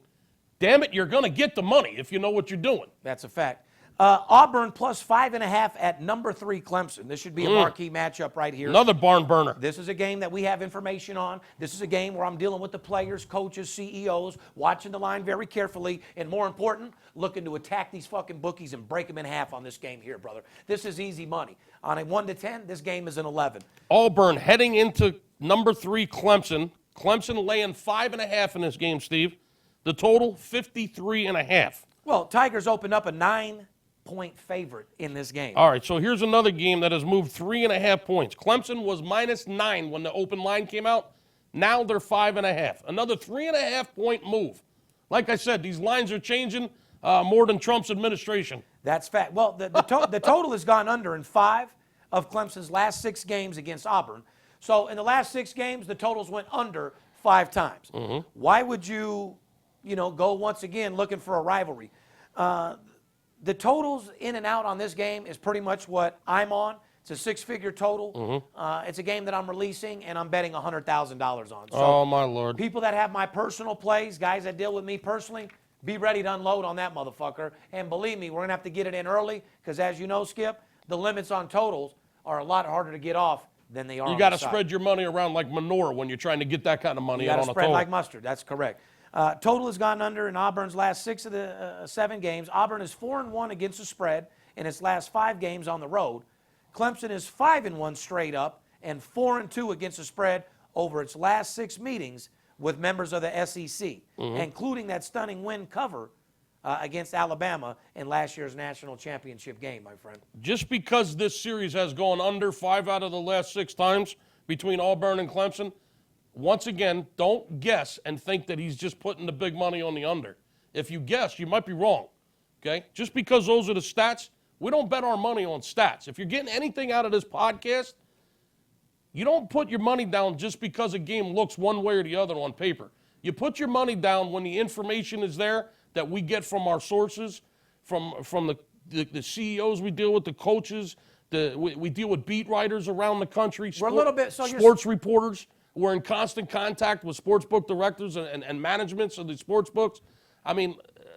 damn it, you're going to get the money if you know what you're doing. That's a fact. Auburn plus 5.5 at number 3 Clemson. This should be a marquee matchup right here. Another barn burner. This is a game that we have information on. This is a game where I'm dealing with the players, coaches, CEOs, watching the line very carefully, and more important, looking to attack these fucking bookies and break them in half on this game here, brother. This is easy money. On a 1 to 10, this game is an 11. Auburn heading into number 3 Clemson. Clemson laying 5.5 in this game, Steve. The total, 53.5. Well, Tigers opened up a 9-point favorite in this game. All right, so here's another game that has moved 3.5 points. Clemson was -9 when the open line came out. Now they're 5.5. Another 3.5-point move. Like I said, these lines are changing more than Trump's administration. That's fact. Well, the total has gone under in 5 of Clemson's last 6 games against Auburn. So in the last 6 games, the totals went under 5 times. Why would you, go once again looking for a rivalry? The totals in and out on this game is pretty much what I'm on. It's a six-figure total. It's a game that I'm releasing, and I'm betting $100,000 on. So Oh, my Lord. people that have my personal plays, guys that deal with me personally, be ready to unload on that motherfucker. And believe me, we're going to have to get it in early because, as you know, Skip, the limits on totals are a lot harder to get off than they are on the side. You got to spread your money around like manure when you're trying to get that kind of money You out got on to a spread total. like mustard. That's correct. Total has gone under in Auburn's last 6 of the 7 games. Auburn is 4-1 against the spread in its last 5 games on the road. Clemson is 5-1 straight up and 4-2 against the spread over its last 6 meetings with members of the SEC, including that stunning win cover against Alabama in last year's national championship game, my friend. Just because this series has gone under 5 out of the last 6 times between Auburn and Clemson, once again, don't guess and think that he's just putting the big money on the under. If you guess, you might be wrong, okay? Just because those are the stats, we don't bet our money on stats. If you're getting anything out of this podcast, you don't put your money down just because a game looks one way or the other on paper. You put your money down when the information is there that we get from our sources, from the CEOs we deal with, the coaches, we deal with beat writers around the country, We're a little bit, so sports reporters. We're in constant contact with sportsbook directors and managements of the sports books. I mean,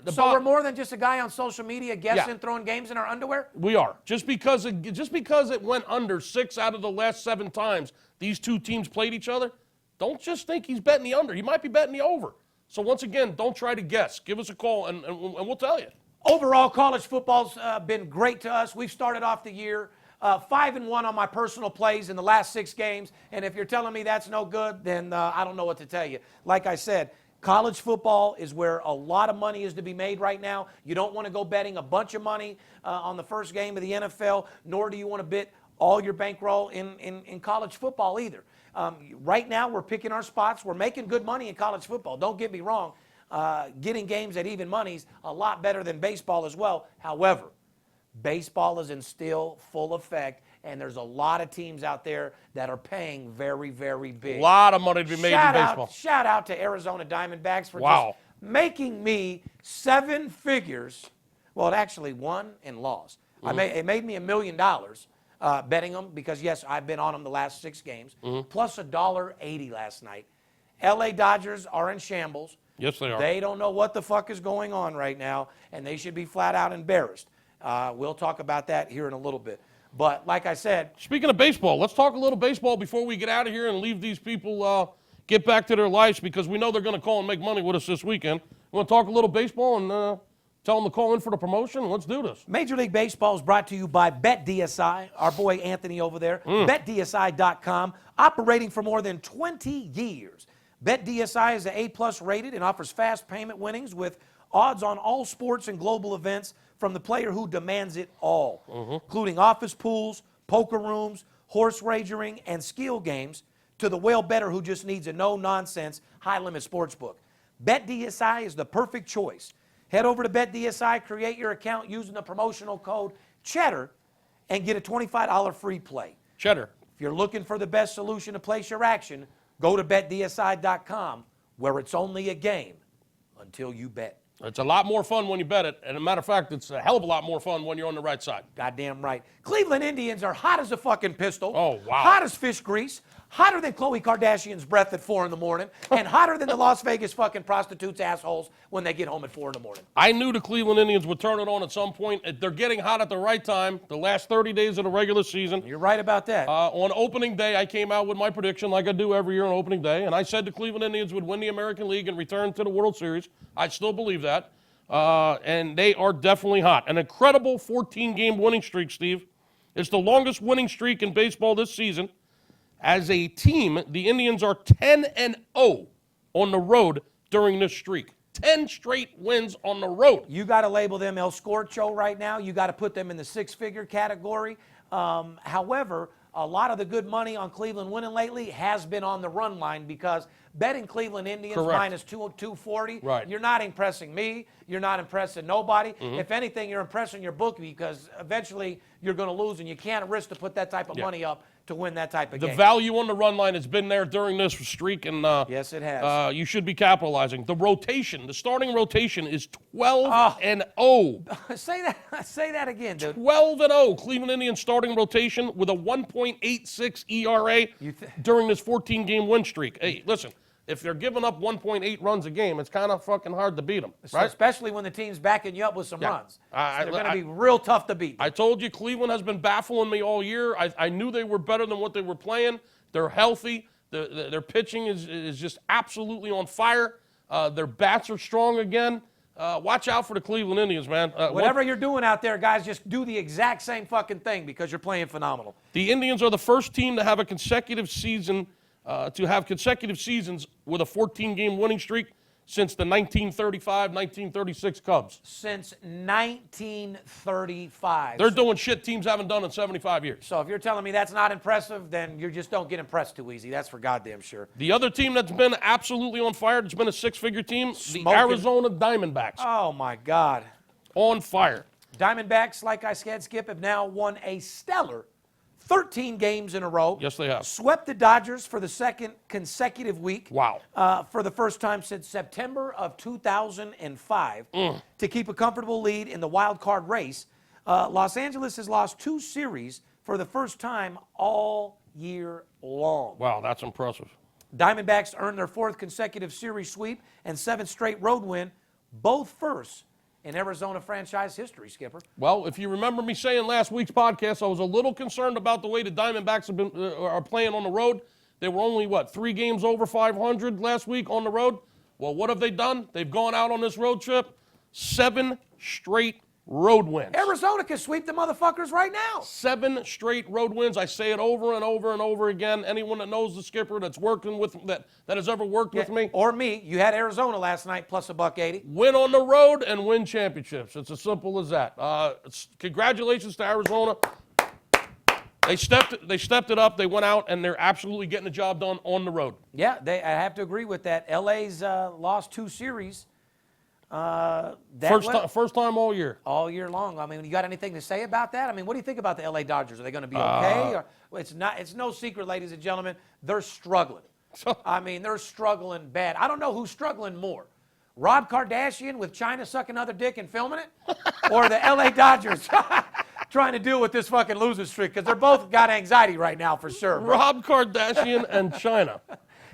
so we're more than just a guy on social media guessing, throwing games in our underwear? We are. Just because it went under 6 out of the last 7 times these two teams played each other, don't just think he's betting the under. He might be betting the over. So once again, don't try to guess. Give us a call, and we'll tell you. Overall, college football's been great to us. We've started off the year 5-1 on my personal plays in the last 6 games. And if you're telling me that's no good, then I don't know what to tell you. Like I said, college football is where a lot of money is to be made right now. You don't want to go betting a bunch of money on the first game of the NFL, nor do you want to bet all your bankroll in college football either. Right now, we're picking our spots. We're making good money in college football. Don't get me wrong. Getting games at even money's a lot better than baseball as well. However, baseball is in still full effect, and there's a lot of teams out there that are paying very, very big. A lot of money to be made in baseball. Shout out to Arizona Diamondbacks for just making me 7 figures. Well, it actually won and lost. It made me $1 million betting them because, yes, I've been on them the last 6 games, plus $1.80 last night. L.A. Dodgers are in shambles. Yes, they are. They don't know what the fuck is going on right now, and they should be flat out embarrassed. We'll talk about that here in a little bit. But like I said, speaking of baseball, let's talk a little baseball before we get out of here and leave these people get back to their lives because we know they're going to call and make money with us this weekend. We want to talk a little baseball and tell them to call in for the promotion. Let's do this. Major League Baseball is brought to you by BetDSI, our boy Anthony over there, BetDSI.com, operating for more than 20 years. BetDSI is A+ rated and offers fast payment winnings with odds on all sports and global events from the player who demands it all, including office pools, poker rooms, horse wagering, and skill games, to the whale bettor who just needs a no-nonsense, high-limit sports book. BetDSI is the perfect choice. Head over to BetDSI, create your account using the promotional code CHEDDAR, and get a $25 free play. Cheddar. If you're looking for the best solution to place your action, go to BetDSI.com, where it's only a game until you bet. It's a lot more fun when you bet it. And as a matter of fact, it's a hell of a lot more fun when you're on the right side. Goddamn right. Cleveland Indians are hot as a fucking pistol. Oh, wow. Hot as fish grease. Hotter than Khloe Kardashian's breath at 4 in the morning. And hotter than the Las Vegas fucking prostitutes' assholes when they get home at 4 in the morning. I knew the Cleveland Indians would turn it on at some point. They're getting hot at the right time, the last 30 days of the regular season. You're right about that. On opening day, I came out with my prediction like I do every year on opening day, and I said the Cleveland Indians would win the American League and return to the World Series. I still believe that. And they are definitely hot. An incredible 14-game winning streak, Steve. It's the longest winning streak in baseball this season. As a team, the Indians are 10-0 on the road during this streak. 10 straight wins on the road. You got to label them El Scorcho right now. You got to put them in the 6-figure category. However, a lot of the good money on Cleveland winning lately has been on the run line because betting Cleveland Indians minus 240, you're not impressing me. You're not impressing nobody. If anything, you're impressing your bookie because eventually you're going to lose, and you can't risk to put that type of money up to win that type of The game. value on the run line has been there during this streak, and Yes, it has. you should be capitalizing. The rotation, the starting rotation is 12-0. Say that again, dude. 12-0. Cleveland Indians starting rotation with a 1.86 ERA during this 14-game win streak. Hey, listen, if they're giving up 1.8 runs a game, it's kind of fucking hard to beat them, right? Especially when the team's backing you up with some runs. They're going to be real tough to beat. I told you Cleveland has been baffling me all year. I knew they were better than what they were playing. They're healthy. Their pitching is just absolutely on fire. Their bats are strong again. Watch out for the Cleveland Indians, man. Whatever you're doing out there, guys, just do the exact same fucking thing because you're playing phenomenal. The Indians are the first team to have a consecutive season, seasons with a 14-game winning streak since the 1935-1936 Cubs. Since 1935. They're doing shit teams haven't done in 75 years. So if you're telling me that's not impressive, then you just don't get impressed too easy. That's for goddamn sure. The other team that's been absolutely on fire, that's been a six-figure team, Smoking. the Arizona Diamondbacks. Oh, my God. On fire. Diamondbacks, like I said, Skip, have now won a stellar 13 games in a row. Yes, they have. Swept the Dodgers for the second consecutive week. Wow. For the first time since September of 2005 to keep a comfortable lead in the wild card race. Los Angeles has lost 2 series for the first time all year long. Wow, that's impressive. Diamondbacks earned their 4th consecutive series sweep and 7th straight road win, both firsts in Arizona franchise history, Skipper. Well, if you remember me saying last week's podcast, I was a little concerned about the way the Diamondbacks are playing on the road. They were only, 3 games over 500 last week on the road? Well, what have they done? They've gone out on this road trip, 7 straight road wins. Arizona can sweep the motherfuckers right now. 7 straight road wins. I say it over and over and over again. Anyone that knows the Skipper that's working with that has ever worked with me. Or me. You had Arizona last night plus $180. Win on the road and win championships. It's as simple as that. Congratulations to Arizona. They stepped it up. They went out and they're absolutely getting the job done on the road. Yeah, I have to agree with that. LA's lost 2 series. First time all year. All year long. I mean, you got anything to say about that? I mean, what do you think about the LA Dodgers? Are they going to be okay? Well, it's no secret, ladies and gentlemen, they're struggling. I mean, they're struggling bad. I don't know who's struggling more. Rob Kardashian with China sucking other dick and filming it? Or the LA Dodgers trying to deal with this fucking losing streak? Because they're both got anxiety right now for sure. Rob Kardashian and China.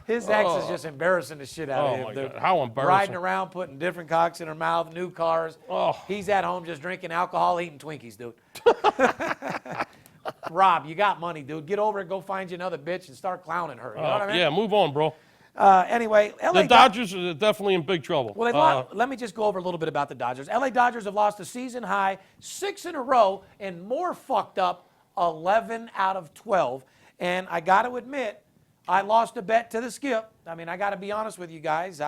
His ex is just embarrassing the shit out of him. Oh, my God. How embarrassing. Riding around, putting different cocks in her mouth, new cars. Oh. He's at home just drinking alcohol, eating Twinkies, dude. Rob, you got money, dude. Get over it, go find you another bitch and start clowning her. You know what I mean? Yeah, move on, bro. Anyway, LA The Dodgers are definitely in big trouble. Well, let me just go over a little bit about the Dodgers. LA Dodgers have lost a season high 6 in a row and more fucked up 11 out of 12. And I got to admit, I lost a bet to the Skip. I mean, I got to be honest with you guys.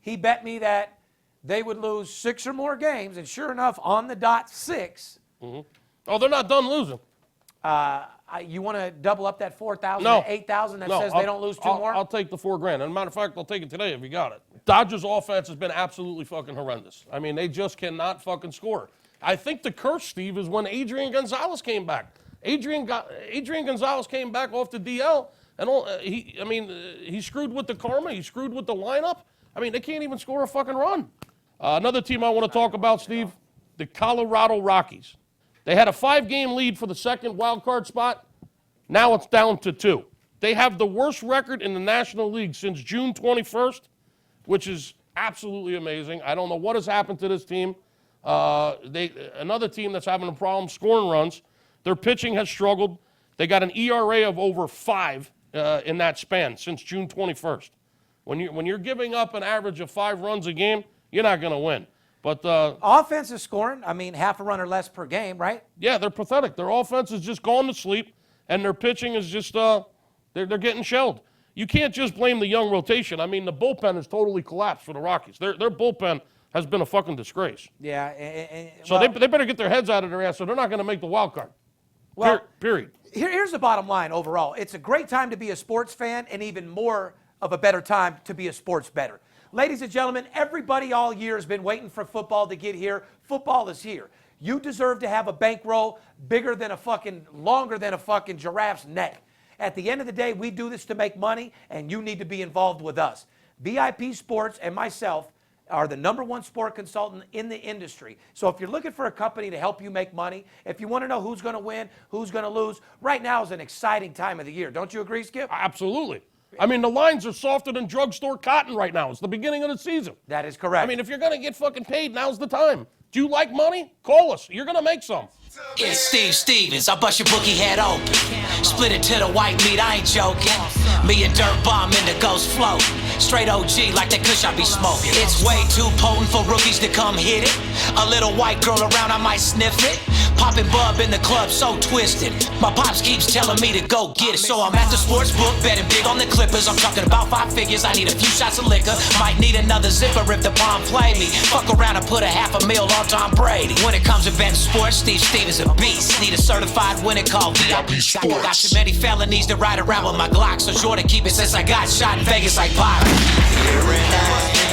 He bet me that they would lose 6 or more games, and sure enough, on the dot 6. Mm-hmm. Oh, they're not done losing. You want to double up that 4,000 No. to 8,000 that No, says they don't lose 2 more? I'll take the $4,000. As a matter of fact, I'll take it today if you got it. Dodgers offense has been absolutely fucking horrendous. I mean, they just cannot fucking score. I think the curse, Steve, is when Adrian Gonzalez came back. Adrian Gonzalez came back off the DL. And he screwed with the karma. He screwed with the lineup. I mean, they can't even score a fucking run. Another team I want to talk about, Steve, the Colorado Rockies. They had a 5-game lead for the second wild card spot. Now it's down to 2. They have the worst record in the National League since June 21st, which is absolutely amazing. I don't know what has happened to this team. Another team that's having a problem scoring runs. Their pitching has struggled. They got an ERA of over 5 in that span since June 21st. When you're giving up an average of 5 runs a game, you're not going to win. But offense is scoring. I mean, half a run or less per game, right? Yeah, they're pathetic. Their offense has just gone to sleep, and their pitching is just they're getting shelled. You can't just blame the young rotation. I mean, the bullpen has totally collapsed for the Rockies. Their bullpen has been a fucking disgrace. Yeah. So they better get their heads out of their ass, so they're not going to make the wild card. Well, period. Here's the bottom line overall. It's a great time to be a sports fan and even more of a better time to be a sports bettor. Ladies and gentlemen, everybody all year has been waiting for football to get here. Football is here. You deserve to have a bankroll longer than a fucking giraffe's neck. At the end of the day, we do this to make money, and you need to be involved with us. VIP Sports and myself are the #1 sport consultant in the industry. So if you're looking for a company to help you make money, if you want to know who's going to win, who's going to lose, right now is an exciting time of the year. Don't you agree, Skip? Absolutely. I mean, the lines are softer than drugstore cotton right now. It's the beginning of the season. That is correct. I mean, if you're going to get fucking paid, now's the time. Do you like money? Call us. You're going to make some. It's Steve Stevens. I bust your bookie head open. Split it to the white meat, I ain't joking. Me and Dirt Bomb in the ghost float. Straight OG like that kush I be smoking. It's way too potent for rookies to come hit it. A little white girl around, I might sniff it. Poppin' bub in the club, so twisted. My pops keeps telling me to go get it. So I'm at the sports book, betting big on the Clippers. I'm talking about 5 figures, I need a few shots of liquor. Might need another zipper if the bomb play me. Fuck around and put a $500,000 on Tom Brady. When it comes to betting sports, Steve Stevens a beast. Need a certified winner called VIP Sports. Got too many felonies to ride around with my Glock, so sure to keep it since I got shot in Vegas like Bobby. Here and